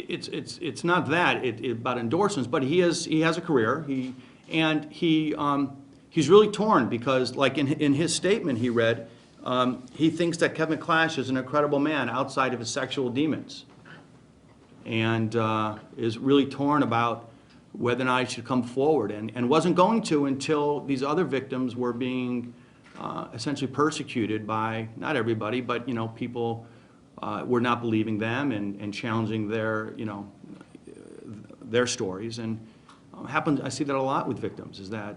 it's not that about endorsements, but he has a career. He's really torn because, like in his statement he read, he thinks that Kevin Clash is an incredible man outside of his sexual demons, and is really torn about whether or not he should come forward, and wasn't going to until these other victims were being essentially persecuted by, not everybody, but people were not believing them and challenging their their stories. And I see that a lot with victims, is that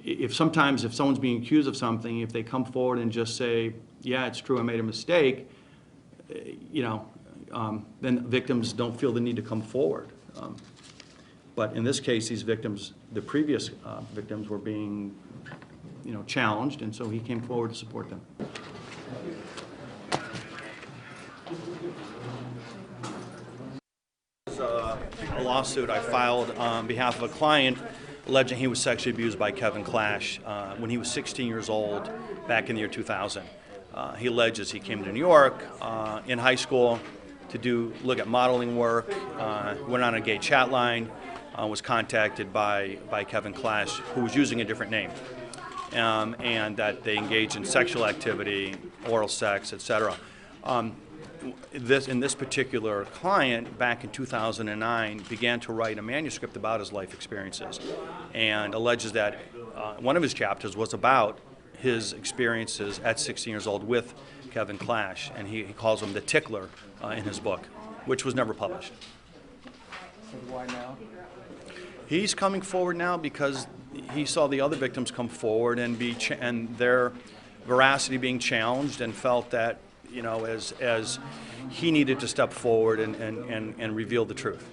if someone's being accused of something, if they come forward and just say, yeah, it's true, I made a mistake, then victims don't feel the need to come forward. But in this case, these victims, the previous victims, were being challenged, and so he came forward to support them. A lawsuit I filed on behalf of a client alleging he was sexually abused by Kevin Clash when he was 16 years old back in the year 2000. He alleges he came to New York in high school to look at modeling work, went on a gay chat line, was contacted by Kevin Clash, who was using a different name, and that they engaged in sexual activity, oral sex, etc. In this particular client, back in 2009, began to write a manuscript about his life experiences, and alleges that one of his chapters was about his experiences at 16 years old with Kevin Clash, and he calls him the tickler in his book, which was never published. So why now? He's coming forward now because he saw the other victims come forward and their veracity being challenged, and felt that as he needed to step forward and reveal the truth.